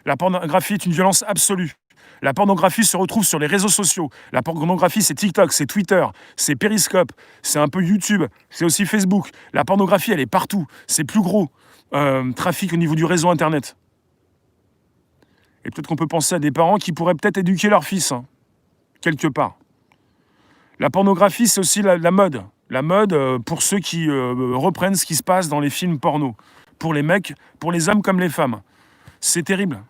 La pornographie est une violence absolue. La pornographie se retrouve sur les réseaux sociaux. La pornographie, c'est TikTok, c'est Twitter, c'est Periscope, c'est un peu YouTube, c'est aussi Facebook. La pornographie, elle est partout. C'est plus gros trafic au niveau du réseau Internet. Et peut-être qu'on peut penser à des parents qui pourraient peut-être éduquer leur fils, hein, quelque part. La pornographie, c'est aussi la mode. La mode pour ceux qui reprennent ce qui se passe dans les films porno. Pour les mecs, pour les hommes comme les femmes. C'est terrible.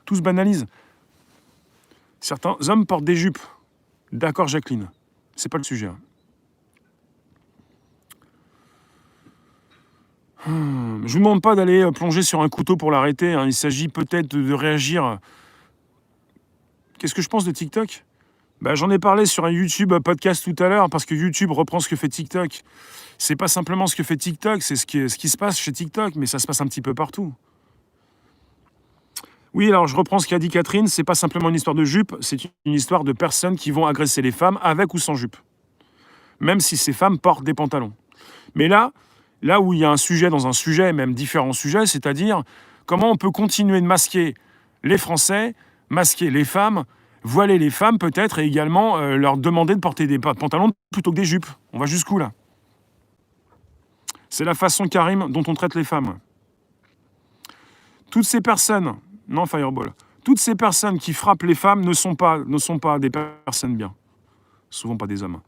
Tout se banalise. Certains hommes portent des jupes. D'accord, Jacqueline. C'est pas le sujet. Je vous demande pas d'aller plonger sur un couteau pour l'arrêter. Hein. Il s'agit peut-être de réagir. Qu'est-ce que je pense de TikTok ? J'en ai parlé sur un YouTube podcast tout à l'heure, parce que YouTube reprend ce que fait TikTok. C'est pas simplement ce que fait TikTok, c'est ce qui se passe chez TikTok, mais ça se passe un petit peu partout. Oui, alors je reprends ce qu'a dit Catherine, c'est pas simplement une histoire de jupe, c'est une histoire de personnes qui vont agresser les femmes avec ou sans jupe. Même si ces femmes portent des pantalons. Mais là où il y a un sujet dans un sujet, même différents sujets, c'est-à-dire comment on peut continuer de masquer les Français, masquer les femmes, voiler les femmes peut-être, et également leur demander de porter des pantalons plutôt que des jupes. On va jusqu'où là ? C'est la façon, Karim, dont on traite les femmes. Toutes ces personnes, non Fireball, toutes ces personnes qui frappent les femmes ne sont pas des personnes bien. Souvent pas des hommes.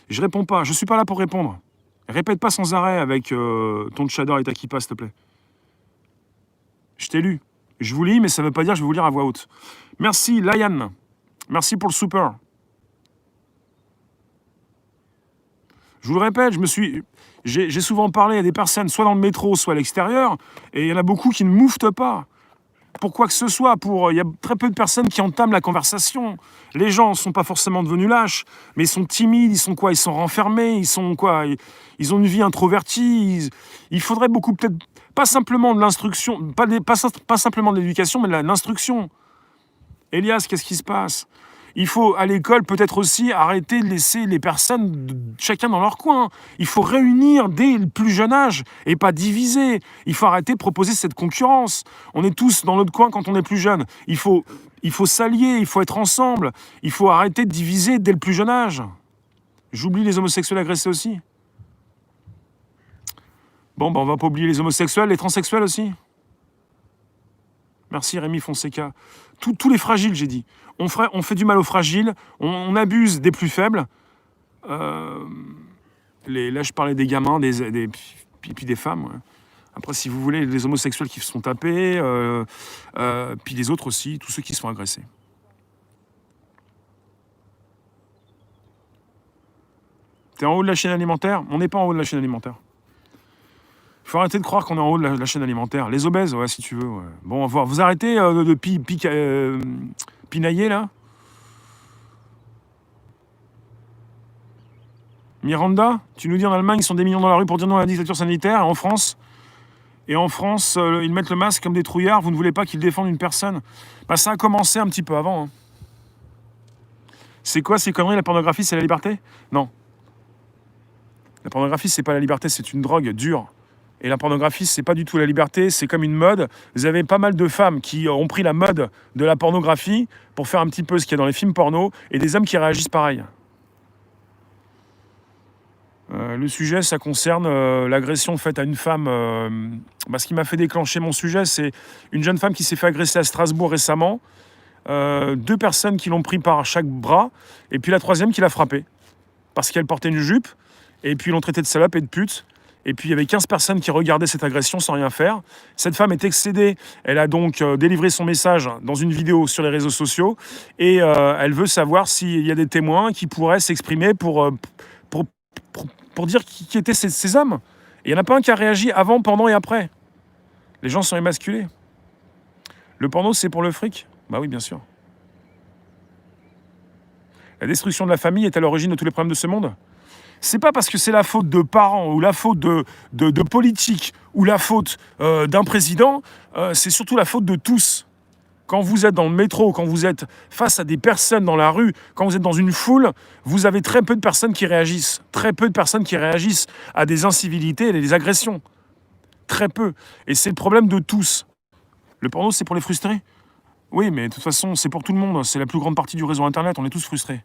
Je réponds pas, je suis pas là pour répondre. Répète pas sans arrêt avec ton tchador et ta kippa, s'il te plaît. Je t'ai lu. Je vous lis, mais ça veut pas dire que je vais vous lire à voix haute. Merci, Layan. Merci pour le super. Je vous le répète, j'ai souvent parlé à des personnes, soit dans le métro, soit à l'extérieur, et il y en a beaucoup qui ne mouftent pas. Pour quoi que ce soit, il y a très peu de personnes qui entament la conversation. Les gens ne sont pas forcément devenus lâches, mais ils sont timides, ils sont quoi ? Ils sont renfermés, ils sont quoi ? Ils ont une vie introvertie. Il faudrait beaucoup, peut-être, pas simplement de l'instruction, pas simplement de l'éducation, mais de l'instruction. Elias, qu'est-ce qui se passe ? Il faut, à l'école, peut-être aussi arrêter de laisser les personnes, chacun dans leur coin. Il faut réunir dès le plus jeune âge et pas diviser. Il faut arrêter de proposer cette concurrence. On est tous dans notre coin quand on est plus jeune. Il faut s'allier, il faut être ensemble. Il faut arrêter de diviser dès le plus jeune âge. J'oublie les homosexuels agressés aussi. Bon, on va pas oublier les homosexuels, les transsexuels aussi. Merci Rémi Fonseca. Tous les fragiles, j'ai dit. On fait du mal aux fragiles, on abuse des plus faibles. Là, je parlais des gamins, puis des femmes. Ouais. Après, si vous voulez, les homosexuels qui se font taper, puis les autres aussi, tous ceux qui se font agresser. T'es en haut de la chaîne alimentaire ? On n'est pas en haut de la chaîne alimentaire. Il faut arrêter de croire qu'on est en haut de la chaîne alimentaire. Les obèses, ouais, si tu veux. Ouais. Bon, vous arrêtez de pinailler, là. Miranda, tu nous dis en Allemagne, ils sont des millions dans la rue pour dire non à la dictature sanitaire. En France, ils mettent le masque comme des trouillards. Vous ne voulez pas qu'ils défendent une personne. Ça a commencé un petit peu avant. Hein. C'est quoi ces conneries ? La pornographie, c'est la liberté ? Non. La pornographie, c'est pas la liberté, c'est une drogue dure. Et la pornographie, c'est pas du tout la liberté, c'est comme une mode. Vous avez pas mal de femmes qui ont pris la mode de la pornographie pour faire un petit peu ce qu'il y a dans les films porno, et des hommes qui réagissent pareil. Le sujet, ça concerne l'agression faite à une femme. Ce qui m'a fait déclencher mon sujet, c'est une jeune femme qui s'est fait agresser à Strasbourg récemment. 2 personnes qui l'ont pris par chaque bras, et puis la troisième qui l'a frappée. Parce qu'elle portait une jupe, et puis ils l'ont traitée de salope et de pute. Et puis il y avait 15 personnes qui regardaient cette agression sans rien faire. Cette femme est excédée. Elle a donc délivré son message dans une vidéo sur les réseaux sociaux. Et elle veut savoir s'il y a des témoins qui pourraient s'exprimer pour dire qui étaient ces hommes. Et il n'y en a pas un qui a réagi avant, pendant et après. Les gens sont émasculés. Le porno, c'est pour le fric ? Bah oui, bien sûr. La destruction de la famille est à l'origine de tous les problèmes de ce monde ? C'est pas parce que c'est la faute de parents ou la faute de politiques ou la faute d'un président, c'est surtout la faute de tous. Quand vous êtes dans le métro, quand vous êtes face à des personnes dans la rue, quand vous êtes dans une foule, vous avez très peu de personnes qui réagissent. Très peu de personnes qui réagissent à des incivilités et des agressions. Très peu. Et c'est le problème de tous. Le porno, c'est pour les frustrés. Oui, mais de toute façon, c'est pour tout le monde. C'est la plus grande partie du réseau Internet. On est tous frustrés.